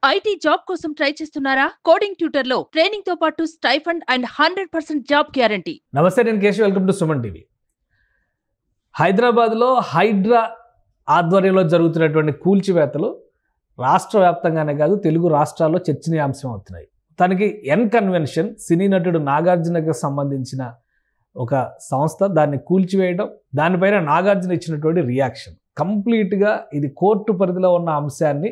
IT job కోసం try చేస్తున్నారా? Coding tutor లో ట్రైనింగ్ తో పాటు స్టైఫండ్ అండ్ 100% జాబ్ గ్యారంటీ. నమస్తే, నేను Keshav. Welcome to Suman TV. హైదరాబాద్లో హైడ్రా ఆధ్వర్యంలో జరుగుతున్నటువంటి కూల్చివేతలు రాష్ట్ర వ్యాప్తంగానే కాదు, తెలుగు రాష్ట్రాల్లో చర్చనీయాంశం అవుతున్నాయి. తనకి ఎన్ కన్వెన్షన్ సినీ నటుడు నాగార్జునకి సంబంధించిన ఒక సంస్థ దాన్ని కూల్చివేయడం, దానిపైన నాగార్జున ఇచ్చినటువంటి రియాక్షన్ కంప్లీట్గా ఇది కోర్టు పరిధిలో ఉన్న అంశాన్ని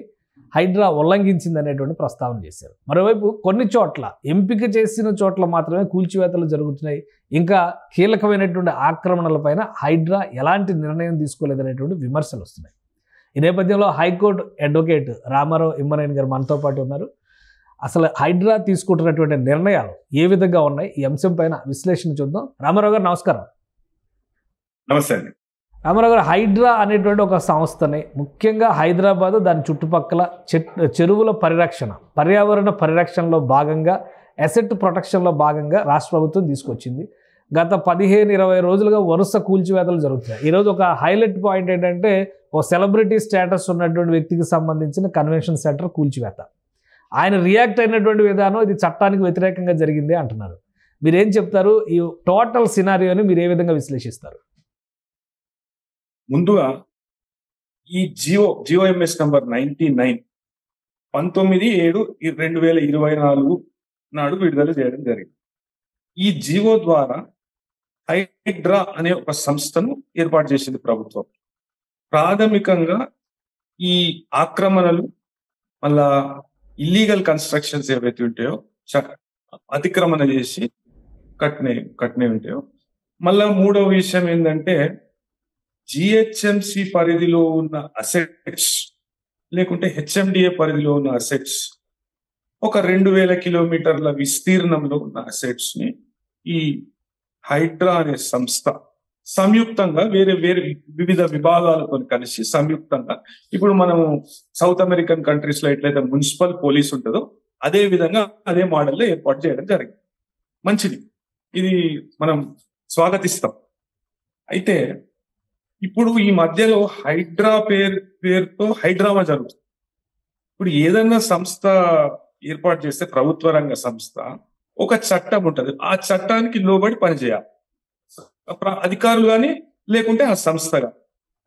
హైడ్రా ఉల్లంఘించింది అనేటువంటి ప్రస్తావన చేశారు. మరోవైపు కొన్ని చోట్ల ఎంపిక చేసిన చోట్ల మాత్రమే కూల్చివేతలు జరుగుతున్నాయి. ఇంకా కీలకమైనటువంటి ఆక్రమణలపైన హైడ్రా ఎలాంటి నిర్ణయం తీసుకోలేదనేటువంటి విమర్శలు వస్తున్నాయి. ఈ నేపథ్యంలో హైకోర్టు అడ్వకేట్ రామారావు ఇమ్మనేని గారు మనతో పాటు ఉన్నారు. అసలు హైడ్రా తీసుకుంటున్నటువంటి నిర్ణయాలు ఏ విధంగా ఉన్నాయి, ఈ అంశం పైన విశ్లేషణ చూద్దాం. రామారావు గారు నమస్కారం. నమస్తే అండి. రామారావు గారు, హైడ్రా అనేటువంటి ఒక సంస్థని ముఖ్యంగా హైదరాబాద్ దాని చుట్టుపక్కల చెరువుల పరిరక్షణ, పర్యావరణ పరిరక్షణలో భాగంగా, అసెట్ ప్రొటెక్షన్లో భాగంగా రాష్ట్ర ప్రభుత్వం తీసుకొచ్చింది. గత 15-20 రోజులుగా వరుస కూల్చివేతలు జరుగుతున్నాయి. ఈరోజు ఒక హైలైట్ పాయింట్ ఏంటంటే, ఓ సెలబ్రిటీ స్టేటస్ ఉన్నటువంటి వ్యక్తికి సంబంధించిన కన్వెన్షన్ సెంటర్ కూల్చివేత. ఆయన రియాక్ట్ అయినటువంటి విధానం ఇది చట్టానికి వ్యతిరేకంగా జరిగింది అంటున్నారు. మీరేం చెప్తారు? ఈ టోటల్ సినారియోని మీరు ఏ విధంగా విశ్లేషిస్తారు? ముందుగా ఈ జిఓఎంఎస్ నంబర్ 99 19/7/2024 నాడు విడుదల చేయడం జరిగింది. ఈ జిఓ ద్వారా హైడ్రా అనే ఒక సంస్థను ఏర్పాటు చేసింది ప్రభుత్వం. ప్రాథమికంగా ఈ ఆక్రమణలు, మళ్ళా ఇల్లీగల్ కన్స్ట్రక్షన్స్ ఏవైతే ఉంటాయో, అతిక్రమణ చేసి కట్నే ఉంటాయో, మళ్ళా మూడవ విషయం ఏంటంటే జిహెచ్ఎంసి పరిధిలో ఉన్న అసెట్స్ లేకుంటే హెచ్ఎండిఏ పరిధిలో ఉన్న అసెట్స్, ఒక 2000 కిలోమీటర్ల విస్తీర్ణంలో ఉన్న అసెట్స్ ని ఈ హైడ్రా అనే సంస్థ సంయుక్తంగా వేరే వివిధ విభాగాలతో కలిసి సంయుక్తంగా, ఇప్పుడు మనము సౌత్ అమెరికన్ కంట్రీస్ లో ఎట్లయితే మున్సిపల్ పోలీస్ ఉంటుందో అదే విధంగా అదే మోడల్లో ఏర్పాటు చేయడం జరిగింది. మంచిది, ఇది మనం స్వాగతిస్తాం. అయితే ఇప్పుడు ఈ మధ్యలో హైడ్రా పేరుతో హైడ్రామా జరుగుతుంది. ఇప్పుడు ఏదన్నా సంస్థ ఏర్పాటు చేస్తే ప్రభుత్వ రంగ సంస్థ ఒక చట్టం ఉంటుంది, ఆ చట్టానికి లోబడి పనిచేయాలి, అధికారులు కానీ లేకుంటే ఆ సంస్థగా.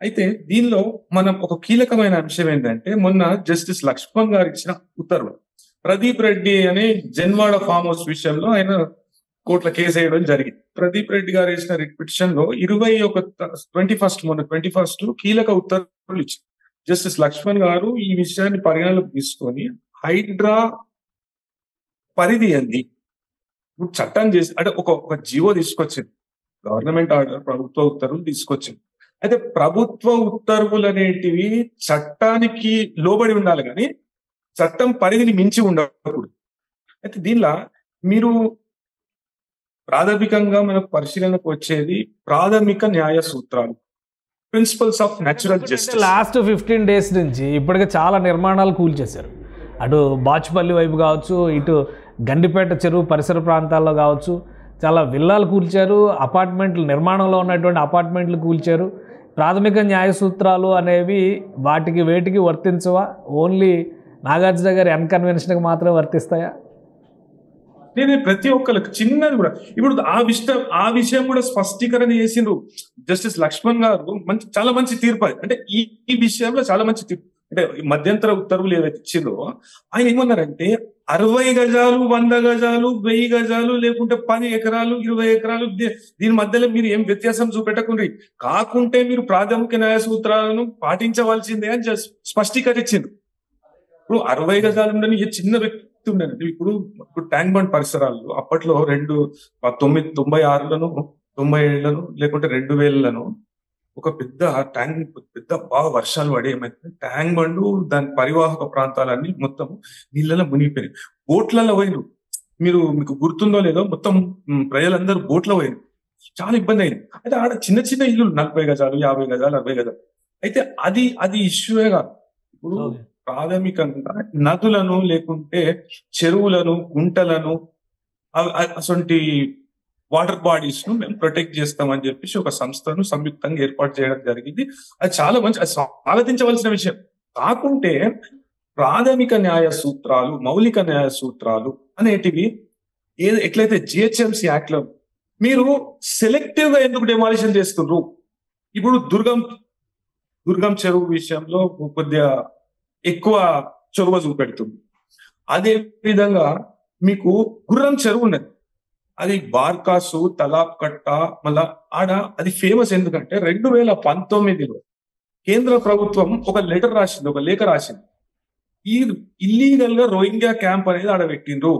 అయితే దీనిలో మనం ఒక కీలకమైన అంశం ఏంటంటే, మొన్న జస్టిస్ లక్ష్మణ్ గారు ఇచ్చిన ఉత్తర్వులు, ప్రదీప్ రెడ్డి అనే జన్వాడ ఫామ్ హౌస్ విషయంలో ఆయన కోర్టులో కేసు వేయడం జరిగింది. ప్రదీప్ రెడ్డి గారు వేసిన రిట్ పిటిషన్ లో 21 కీలక ఉత్తర్వులు ఇచ్చారు. జస్టిస్ లక్ష్మణ్ గారు ఈ విషయాన్ని పరిగణలోకి తీసుకొని హైడ్రా పరిధి ఏంది, ఇప్పుడు చట్టం చేసి అంటే ఒక జీవో తీసుకొచ్చింది, గవర్నమెంట్ ఆర్డర్, ప్రభుత్వ ఉత్తర్వులు తీసుకొచ్చింది. అయితే ప్రభుత్వ ఉత్తర్వులు అనేటివి చట్టానికి లోబడి ఉండాలి, కానీ చట్టం పరిధిని మించి ఉండకూడదు. అయితే దీనిలో మీరు ప్రాథమికంగా మనకు పరిశీలనకు వచ్చేది ప్రాథమిక న్యాయ సూత్రాలు, principles of natural justice. Last 15 days నుంచి ఇప్పటికే చాలా నిర్మాణాలు కూల్చేశారు. అటు బాచుపల్లి వైపు కావచ్చు, ఇటు గండిపేట చెరువు పరిసర ప్రాంతాల్లో కావచ్చు, చాలా విల్లాలు కూల్చారు, అపార్ట్మెంట్లు నిర్మాణంలో ఉన్నటువంటి అపార్ట్మెంట్లు కూల్చారు. ప్రాథమిక న్యాయ సూత్రాలు అనేవి వాటికి వేటికి వర్తించవా? ఓన్లీ నాగార్జున గారి అన్కన్వెన్షన్కి మాత్రమే వర్తిస్తాయా? నేను ప్రతి ఒక్కరికి చిన్నది కూడా ఇప్పుడు ఆ విషయం కూడా స్పష్టీకరణ చేసిండ్రు జస్టిస్ లక్ష్మణ్ గారు. చాలా మంచి తీర్పు. అంటే ఈ విషయంలో చాలా మంచి తీర్పు. అంటే మధ్యంతర ఉత్తర్వులు ఏవైతే ఇచ్చిండ్రో ఆయన ఏమన్నారంటే 60 గజాలు, 100 గజాలు, 1000 గజాలు, లేకుంటే 10 ఎకరాలు, 20 ఎకరాలు, దీని మధ్యలో మీరు ఏం వ్యత్యాసం చూపెట్టకుండ్రి, కాకుంటే మీరు ప్రాథమిక న్యాయ సూత్రాలను పాటించవలసిందే అని స్పష్టీకరించింది. ఇప్పుడు 60 గజాలు ఉండని ఏ చిన్న వ్యక్తి ఉండేది. ఇప్పుడు ట్యాంక్ బండ్ పరిసరాల్లో అప్పట్లో 1996లను 97లను లేకుంటే 2000లను ఒక పెద్ద బాగా వర్షాలు పడి ఏమైతే ట్యాంక్ బండు దాని పరివాహక ప్రాంతాలన్నీ మొత్తం నీళ్ళలో మునిగిపోయినాయి. బోట్లలో పోయినారు. మీకు గుర్తుందో లేదో, మొత్తం ప్రజలందరూ బోట్లో పోయినారు. చాలా ఇబ్బంది అయింది. అయితే ఆడ చిన్న చిన్న ఇల్లు 40 గజాలు, 50 గజాలు, 60 గజాలు. అయితే అది ఇష్యూయే కాదు. ఇప్పుడు ప్రాథమికంగా నదులను లేకుంటే చెరువులను, గుంటలను, అటువంటి వాటర్ బాడీస్ ను మేము ప్రొటెక్ట్ చేస్తామని చెప్పేసి ఒక సంస్థను సంయుక్తంగా ఏర్పాటు చేయడం జరిగింది. అది చాలా మంచి, అది స్వాగతించవలసిన విషయం. కాకుంటే ప్రాథమిక న్యాయ సూత్రాలు, మౌలిక న్యాయ సూత్రాలు అనేటివి ఎట్లయితే జిహెచ్ఎంసీ యాక్ట్ లో మీరు సెలెక్టివ్ గా ఎందుకు డెమాలిషన్ చేస్తున్నారు? ఇప్పుడు దుర్గం చెరువు విషయంలో కొద్దిగా ఎక్కువ చొరవ చూపెడుతుంది. అదే విధంగా మీకు గుర్రం చెరువు ఉన్నది, అది బార్కాసు, తలాబ్ కట్ట, మళ్ళా ఆడ అది ఫేమస్ ఎందుకంటే 2019లో కేంద్ర ప్రభుత్వం ఒక లెటర్ రాసింది, ఒక లేఖ రాసింది. ఈ ఇల్లీగల్ గా రోహింగ్యా క్యాంప్ అనేది ఆడ పెట్టిండ్రు,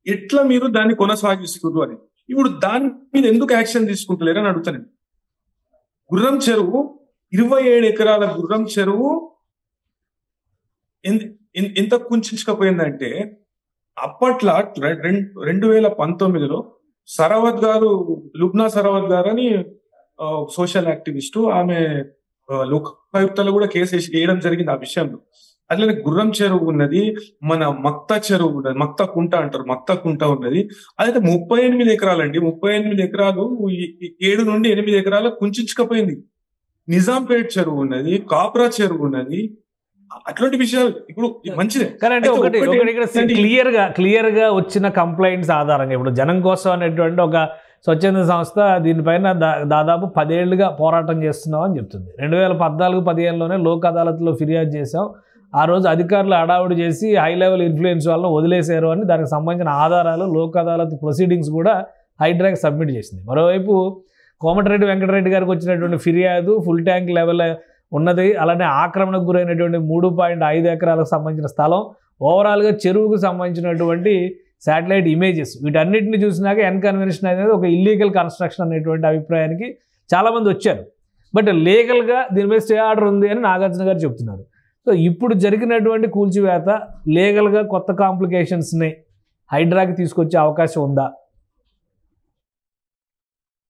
ఎట్లా మీరు దాన్ని కొనసాగిస్తున్నారు అని. ఇప్పుడు దాని మీద ఎందుకు యాక్షన్ తీసుకుంటలేరు అని అడుగుతాను. గుర్రం చెరువు 27 ఎకరాల గుర్రం చెరువు ఎంత కుంచుకపోయిందంటే అప్పట్లో 2019లో సరవత్ గారు, లుబ్నా సరవత్ గారు అని సోషల్ యాక్టివిస్టు, ఆమె లోకాయుక్తలో కూడా కేసు వేయడం జరిగింది ఆ విషయంలో. అట్లనే గుర్రం చెరువు ఉన్నది, మన మక్తా చెరువు ఉన్నది, మక్తా కుంట అంటారు, మక్తా కుంట ఉన్నది. అదైతే 38 ఎకరాలు అండి. 38 ఎకరాలు 7 నుండి 8 ఎకరాలు కుంచుకపోయింది. నిజాంపేట్ చెరువు ఉన్నది, కాప్రా చెరువు ఉన్నది. అట్లాంటి విషయాలు ఇప్పుడు మంచిదే. క్లియర్ గా వచ్చిన కంప్లైంట్స్ ఆధారంగా ఇప్పుడు జనం కోసం అనేటువంటి ఒక స్వచ్ఛంద సంస్థ దీనిపైన దాదాపు 10 ఏళ్లుగా పోరాటం చేస్తున్నాం అని చెప్తుంది. 2014-15లోనే లోక్ అదాలత్లో ఫిర్యాదు చేశాం. ఆ రోజు అధికారులు హడావుడి చేసి హై లెవెల్ ఇన్ఫ్లుయెన్స్ వాళ్ళని వదిలేశారు అని దానికి సంబంధించిన ఆధారాలు లోక్ అదాలత్ ప్రొసీడింగ్స్ కూడా హైడ్రాకి సబ్మిట్ చేసింది. మరోవైపు కోమటిరెడ్డి వెంకటరెడ్డి గారికి వచ్చినటువంటి ఫిర్యాదు ఫుల్ ట్యాంక్ లెవెల్ ఉన్నది, అలానే ఆక్రమణకు గురైనటువంటి 3.5 ఎకరాలకు సంబంధించిన స్థలం, ఓవరాల్గా చెరువుకు సంబంధించినటువంటి శాటిలైట్ ఇమేజెస్, వీటన్నిటిని చూసినాక ఎన్కన్వెన్షన్ అనేది ఒక ఇల్లీగల్ కన్స్ట్రక్షన్ అనేటువంటి అభిప్రాయానికి చాలామంది వచ్చారు. బట్ లీగల్గా దీనిపై స్టే ఆర్డర్ ఉంది అని నాగార్జున గారు చెప్తున్నారు. సో ఇప్పుడు జరిగినటువంటి కూల్చివేత లీగల్గా కొత్త కాంప్లికేషన్స్ని హైడ్రాకి తీసుకొచ్చే అవకాశం ఉందా?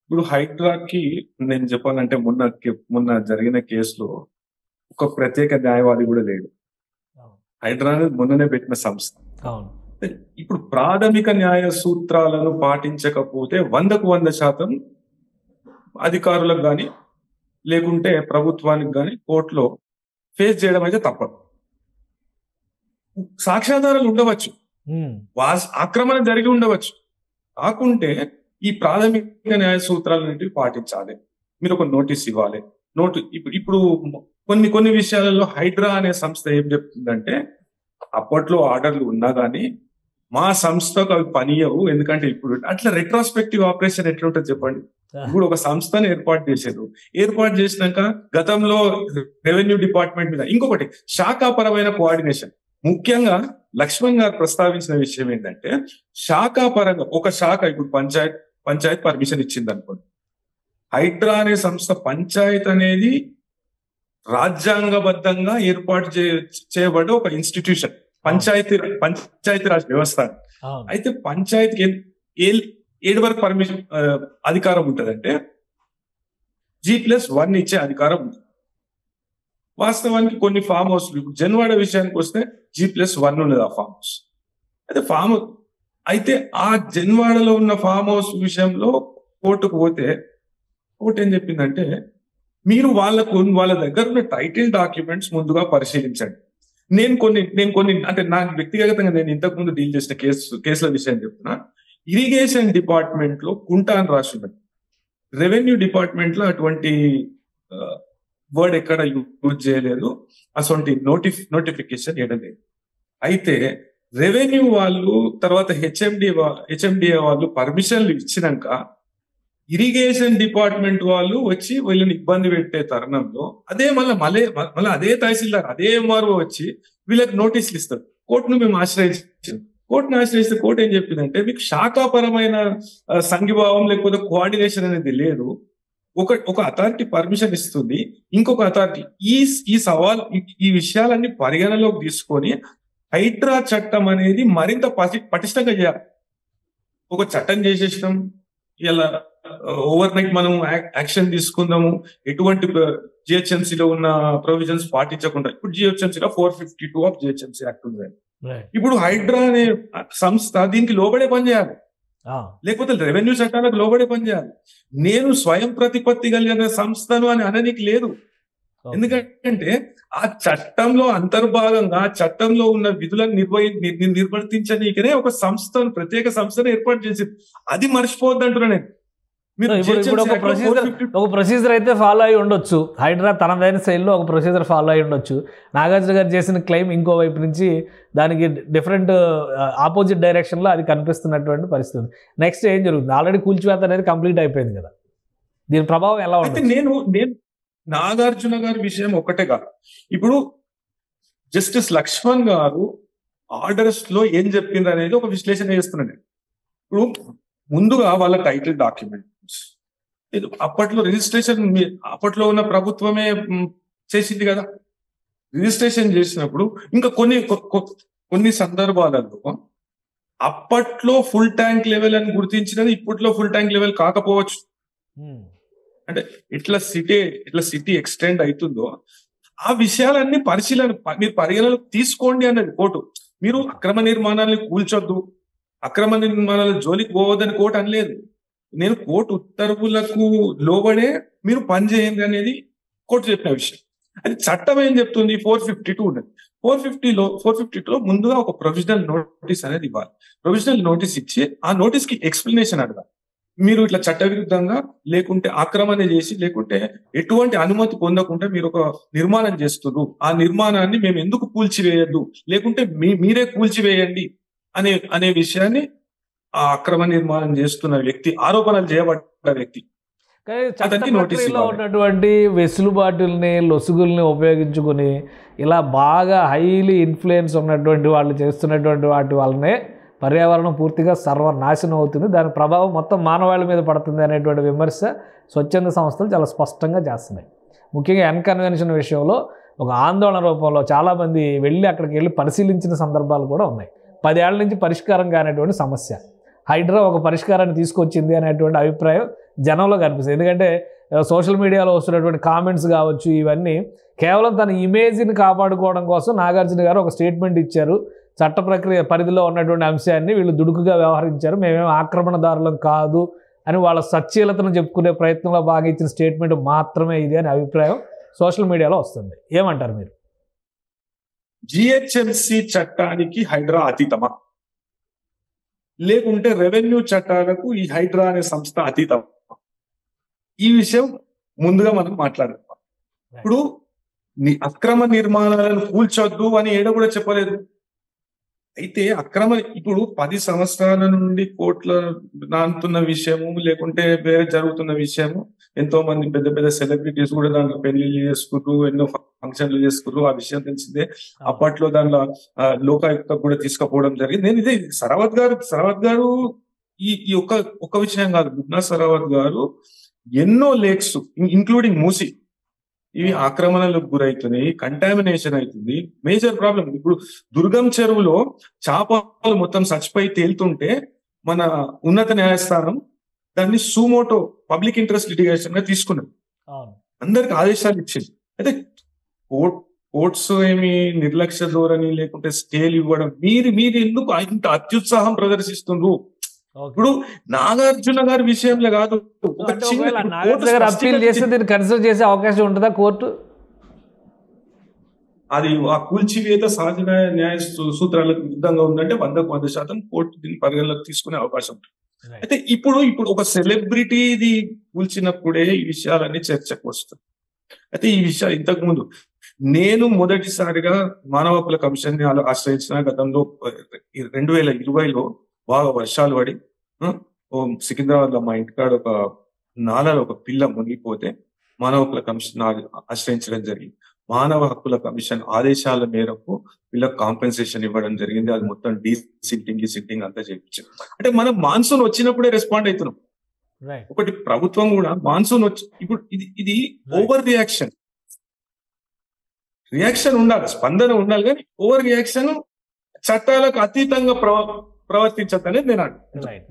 ఇప్పుడు హైడ్రాకి నేను చెప్పాలంటే మొన్న జరిగిన కేసులో ఒక ప్రత్యేక న్యాయవాది కూడా లేడు. హైడ్రా అనేది మొన్ననే పెట్టిన సంస్థ. ఇప్పుడు ప్రాథమిక న్యాయ సూత్రాలను పాటించకపోతే 100% అధికారులకు కానీ లేకుంటే ప్రభుత్వానికి కానీ కోర్టులో ఫేస్ చేయడం అయితే తప్పదు. సాక్ష్యాధారాలు ఉండవచ్చు, ఆక్రమణ జరిగి ఉండవచ్చు, కాకుంటే ఈ ప్రాథమిక న్యాయ సూత్రాలన్నింటినీ పాటించాలి. మీరు ఒక నోటీస్ ఇవ్వాలి. ఇప్పుడు కొన్ని విషయాలలో హైడ్రా అనే సంస్థ ఏం చెప్తుందంటే అప్పట్లో ఆర్డర్లు ఉన్నా కానీ మా సంస్థకు అవి పనియవు, ఎందుకంటే ఇప్పుడు అట్లా రెట్రోస్పెక్టివ్ ఆపరేషన్ ఎట్లుంటుంది చెప్పండి. ఇప్పుడు ఒక సంస్థను ఏర్పాటు చేశారు, ఏర్పాటు చేసినాక గతంలో రెవెన్యూ డిపార్ట్మెంట్ మీద ఇంకొకటి శాఖాపరమైన కోఆర్డినేషన్, ముఖ్యంగా లక్ష్మణ్ గారు ప్రస్తావించిన విషయం ఏంటంటే శాఖాపరంగా ఒక శాఖ ఇప్పుడు పంచాయత్ పర్మిషన్ ఇచ్చింది అనుకోండి, హైడ్రా అనే సంస్థ పంచాయత్ అనేది రాజ్యాంగబద్ధంగా ఏర్పాటు చేయబడ్డ ఒక ఇన్స్టిట్యూషన్, పంచాయతీరాజ్ వ్యవస్థ. అయితే పంచాయతీకి ఏడు వరకు పర్మిషన్ అధికారం ఉంటుందంటే G+1 ఇచ్చే అధికారం ఉంటుంది. వాస్తవానికి కొన్ని ఫామ్ హౌస్లు ఇప్పుడు జన్వాడ విషయానికి వస్తే G+1 ఉన్నది ఆ ఫామ్ హౌస్. అయితే ఆ జన్వాడలో ఉన్న ఫామ్ హౌస్ విషయంలో కోర్టుకు పోతే కోర్టు ఏం చెప్పిందంటే మీరు వాళ్ళ దగ్గర ఉన్న టైటిల్ డాక్యుమెంట్స్ ముందుగా పరిశీలించండి. నేను కొన్ని అంటే నాకు వ్యక్తిగతంగా నేను ఇంతకు ముందు డీల్ చేసిన కేసుల విషయం చెప్తున్నా. ఇరిగేషన్ డిపార్ట్మెంట్ లో కుంట అని రాసి ఉన్నది, రెవెన్యూ డిపార్ట్మెంట్ లో అటువంటి వర్డ్ ఎక్కడ యూజ్ చేయలేదు, అసలు నోటిఫికేషన్ చేయడం లేదు. అయితే రెవెన్యూ వాళ్ళు తర్వాత హెచ్ఎండిఏ వాళ్ళు పర్మిషన్లు ఇచ్చినాక ఇరిగేషన్ డిపార్ట్మెంట్ వాళ్ళు వచ్చి వీళ్ళని ఇబ్బంది పెట్టే తరుణంలో మళ్ళీ అదే తహసీల్దార్ అదే ఎంఆర్ఓ వచ్చి వీళ్ళకి నోటీసులు ఇస్తారు. కోర్టును మేము కోర్టును ఆశ్రయిస్తే కోర్టు ఏం చెప్పిందంటే మీకు శాఖాపరమైన సంఘీభావం లేకపోతే కోఆర్డినేషన్ అనేది లేదు. ఒక అథారిటీ పర్మిషన్ ఇస్తుంది, ఇంకొక అథారిటీ ఈ విషయాలన్నీ పరిగణలోకి తీసుకొని హైడ్రా చట్టం అనేది మరింత పటిష్టంగా చేయాలి. ఒక చట్టం చేసేసినాం, ఇలా ఓవర్ నైట్ మనం యాక్షన్ తీసుకుందాము, ఎటువంటి జిహెచ్ఎంసీలో ఉన్న ప్రొవిజన్స్ పాటించకుండా. ఇప్పుడు జిహెచ్ఎంసీలో 452 ఆఫ్ జిహెచ్ఎంసీ యాక్ట్ ఉంది. ఇప్పుడు హైడ్రా అనే సంస్థ దీనికి లోబడే పనిచేయాలి, లేకపోతే రెవెన్యూ చట్టాలకు లోబడే పనిచేయాలి. నేను స్వయం ప్రతిపత్తి కలిగిన సంస్థను అని అననికి లేదు. ఎందుకంటే ఆ చట్టంలో అంతర్భాగంగా ఆ చట్టంలో ఉన్న విధులను నిర్వర్తించనీకనే ఒక సంస్థను, ప్రత్యేక సంస్థను ఏర్పాటు చేసింది. అది మర్చిపోవద్దు అంటున్నా నేను. మీరు ఇప్పుడు ఒక ప్రొసీజర్ అయితే ఫాలో అయి ఉండొచ్చు, హైడ్రా తనదైన శైలిలో ఒక ప్రొసీజర్ ఫాలో అయి ఉండొచ్చు. నాగార్జున గారు చేసిన క్లెయిమ్ ఇంకో వైపు నుంచి దానికి డిఫరెంట్ ఆపోజిట్ డైరెక్షన్లో అది కనిపిస్తున్నటువంటి పరిస్థితి. నెక్స్ట్ ఏం జరుగుతుంది? ఆల్రెడీ కూల్చివేత అనేది కంప్లీట్ అయిపోయింది కదా, దీని ప్రభావం ఎలా ఉంటుంది? నేను నాగార్జున గారి విషయం ఒకటే కాదు, ఇప్పుడు జస్టిస్ లక్ష్మణ్ గారు ఆర్డర్స్ లో ఏం చెప్పిండ్రు అనేది ఒక విశ్లేషణ చేస్తున్నాను. ఇప్పుడు ముందుగా వాళ్ళ టైటిల్ డాక్యుమెంట్స్ అప్పట్లో రిజిస్ట్రేషన్ అప్పట్లో ఉన్న ప్రభుత్వమే చేసింది కదా. రిజిస్ట్రేషన్ చేసినప్పుడు ఇంకా కొన్ని సందర్భాలలో అప్పట్లో ఫుల్ ట్యాంక్ లెవెల్ అని గుర్తించినది ఇప్పట్లో ఫుల్ ట్యాంక్ లెవెల్ కాకపోవచ్చు. అంటే ఇట్లా సిటీ ఎక్స్టెండ్ అవుతుందో ఆ విషయాలన్నీ మీరు పరిగణలోకి తీసుకోండి అన్నది కోర్టు. మీరు అక్రమ నిర్మాణాలని కూల్చొద్దు, అక్రమ నిర్మాణాల జోలికి పోవద్దని కోర్టు అనలేదు. నేను కోర్టు ఉత్తర్వులకు లోబడే మీరు పనిచేయండి అనేది కోర్టు చెప్పిన విషయం. అది చట్టం ఏం చెప్తుంది? 452 ఉన్నది. 452లో ముందుగా ఒక ప్రొవిజనల్ నోటీస్ అనేది ఇవ్వాలి. ప్రొవిజనల్ నోటీస్ ఇచ్చి ఆ నోటీస్ కి ఎక్స్ప్లెనేషన్ అడగాలి. మీరు ఇట్లా చట్టవిరుద్ధంగా లేకుంటే ఆక్రమణ చేసి లేకుంటే ఎటువంటి అనుమతి పొందకుండా మీరు ఒక నిర్మాణం చేస్తున్నారు, ఆ నిర్మాణాన్ని మేము ఎందుకు కూల్చివేయద్దు, లేకుంటే మీరే కూల్చివేయండి అనే విషయాన్ని ఆ అక్రమ నిర్మాణం చేస్తున్న వ్యక్తి, ఆరోపణలు చేయబడ్డ వ్యక్తి అతనికి నోటీస్ ఉన్నటువంటి వెసులుబాటుల్ని లొసుగుల్ని ఉపయోగించుకుని ఇలా బాగా హైలీ ఇన్ఫ్లుయెన్స్ ఉన్నటువంటి వాళ్ళు చేస్తున్నటువంటి వాటి వల్లనే పర్యావరణం పూర్తిగా సర్వనాశనం అవుతుంది, దాని ప్రభావం మొత్తం మానవాళి మీద పడుతుంది అనేటువంటి విమర్శ స్వచ్ఛంద సంస్థలు చాలా స్పష్టంగా చేస్తున్నాయి. ముఖ్యంగా ఎన్కన్వెన్షన్ విషయంలో ఒక ఆందోళన రూపంలో చాలామంది వెళ్ళి అక్కడికి వెళ్ళి పరిశీలించిన సందర్భాలు కూడా ఉన్నాయి. 10 ఏళ్ల నుంచి పరిష్కారం కానిటువంటి సమస్య హైడ్రా ఒక పరిష్కారాన్ని తీసుకొచ్చింది అనేటువంటి అభిప్రాయం జనంలో కనిపిస్తుంది. ఎందుకంటే సోషల్ మీడియాలో వస్తున్నటువంటి కామెంట్స్ కావచ్చు, ఇవన్నీ కేవలం తన ఇమేజ్ని కాపాడుకోవడం కోసం నాగార్జున గారు ఒక స్టేట్మెంట్ ఇచ్చారు. చట్ట ప్రక్రియ పరిధిలో ఉన్నటువంటి అంశాన్ని వీళ్ళు దుడుకుగా వ్యవహరించారు, మేమేం ఆక్రమణదారులం కాదు అని వాళ్ళ సచ్చీలతను చెప్పుకునే ప్రయత్నంలో బాగా ఇచ్చిన స్టేట్మెంట్ మాత్రమే ఇది అనే అభిప్రాయం సోషల్ మీడియాలో వస్తుంది. ఏమంటారు మీరు? జిహెచ్ఎంసి చట్టానికి హైడ్రా అతీతమా, లేకుంటే రెవెన్యూ చట్టాలకు ఈ హైడ్రా అనే సంస్థ అతీతమా? ఈ విషయం ముందుగా మనం మాట్లాడుతాం. ఇప్పుడు అక్రమ నిర్మాణాలను కూల్చొద్దు అని ఏడ కూడా చెప్పలేదు. అయితే ఇప్పుడు 10 సంవత్సరాల నుండి కోట్ల నానుతున్న విషయము, లేకుంటే వేరే జరుగుతున్న విషయము, ఎంతో మంది పెద్ద పెద్ద సెలబ్రిటీస్ కూడా దాంట్లో పెళ్లిళ్ళు చేసుకున్నారు, ఎన్నో ఫంక్షన్లు చేసుకున్నారు, ఆ విషయం తెలిసిందే. అప్పట్లో దాంట్లో లోకాయుక్త కూడా తీసుకుపోవడం జరిగింది. నేను ఇదే సరావత్ గారు ఈ ఒక్క విషయం కాదు, గుడ్నా సరావత్ గారు ఎన్నో లేక్స్ ఇంక్లూడింగ్ మూసి ఇవి ఆక్రమణలకు గురవుతున్నాయి, కంటామినేషన్ అవుతుంది, మేజర్ ప్రాబ్లం. ఇప్పుడు దుర్గం చెరువులో చేపలు మొత్తం చచ్చిపోయి తేలుతుంటే మన ఉన్నత న్యాయస్థానం దాన్ని సూమోటో పబ్లిక్ ఇంట్రెస్ట్ లిటిగేషన్ గా తీసుకున్నది, అందరికి ఆదేశాలు ఇచ్చింది. అయితే కోర్ట్స్ ఏమి నిర్లక్ష్య ధోరణి లేకుంటే స్టేలు ఇవ్వడం, మీరు ఎందుకు ఇంత అత్యుత్సాహం ప్రదర్శిస్తుండ్రు? ఇప్పుడు నాగార్జున గారి విషయంలో కాదు, కన్సిడర్ చేసే అవకాశం ఉంటుందా కోర్టు? అది ఆ కూల్చివేత సహజ న్యాయ సూత్రాలకు విరుద్ధంగా ఉందంటే 100% కోర్టు దీన్ని పరిగణలోకి తీసుకునే అవకాశం ఉంటుంది. అయితే ఇప్పుడు ఒక సెలబ్రిటీది కూల్చినప్పుడే ఈ విషయాలన్నీ చర్చకు వస్తాయి. అయితే ఈ విషయాలు ఇంతకు ముందు నేను మొదటిసారిగా మానవ హక్కుల కమిషన్ ని ఆశ్రయించిన గతంలో 2020లో బాగా వర్షాలు పడి సికింద్రాబాద్ లో మా ఇంటికాడ ఒక నాలలో ఒక పిల్ల మునిగిపోతే మానవ హక్కుల కమిషన్ ఆశ్రయించడం జరిగింది. మానవ హక్కుల కమిషన్ ఆదేశాల మేరకు వీళ్ళకి కాంపెన్సేషన్ ఇవ్వడం జరిగింది. అది మొత్తం సిట్టింగ్ అంతా చేయించారు. అంటే మనం మాన్సూన్ వచ్చినప్పుడే రెస్పాండ్ అవుతున్నాం. ఒకటి ప్రభుత్వం కూడా మాన్సూన్ ఇప్పుడు ఇది ఓవర్ రియాక్షన్ ఉండాలి, స్పందన ఉండాలి, కానీ ఓవర్ రియాక్షన్ చట్టాలకు అతీతంగా ప్రవర్తించద్దనేది నేను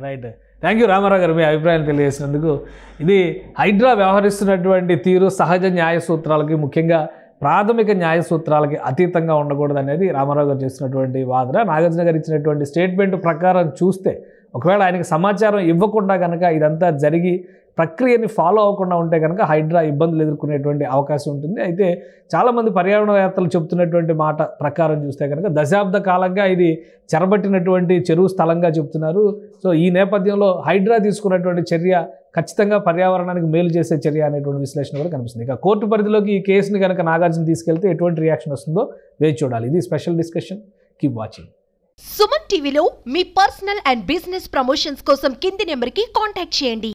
రైట్. థ్యాంక్ యూ రామారావు గారు, మీ అభిప్రాయం తెలియజేసినందుకు. ఇది హైడ్రా వ్యవహరిస్తున్నటువంటి తీరు సహజ న్యాయ సూత్రాలకి, ముఖ్యంగా ప్రాథమిక న్యాయ సూత్రాలకి అతీతంగా ఉండకూడదు అనేది రామారావు గారు చేసినటువంటి వాదన. నాగార్జున గారు ఇచ్చినటువంటి స్టేట్మెంట్ ప్రకారం చూస్తే ఒకవేళ ఆయనకి సమాచారం ఇవ్వకుండా కనుక ఇదంతా జరిగి ప్రక్రియని ఫాలో అవ్వకుండా ఉంటే కనుక హైడ్రా ఇబ్బందులు ఎదుర్కొనేటువంటి అవకాశం ఉంటుంది. అయితే చాలామంది పర్యావరణవేత్తలు చెప్తున్నటువంటి మాట ప్రకారం చూస్తే కనుక దశాబ్ద కాలంగా ఇది చెరబట్టినటువంటి చెరువు స్థలంగా చెప్తున్నారు. సో ఈ నేపథ్యంలో హైడ్రా తీసుకున్నటువంటి చర్య ఖచ్చితంగా పర్యావరణానికి మేలు చేసే చర్య అనేటువంటి విశ్లేషణ కూడా కనిపిస్తుంది. ఇక కోర్టు పరిధిలోకి ఈ కేసుని కనుక నాగార్జున తీసుకెళ్తే ఎటువంటి రియాక్షన్ వస్తుందో వేచి చూడాలి. ఇది special discussion. Keep watching. Suman టీవీలో మీ పర్సనల్ అండ్ బిజినెస్ ప్రమోషన్స్ కోసం కింది నెంబర్కి కాంటాక్ట్ చేయండి.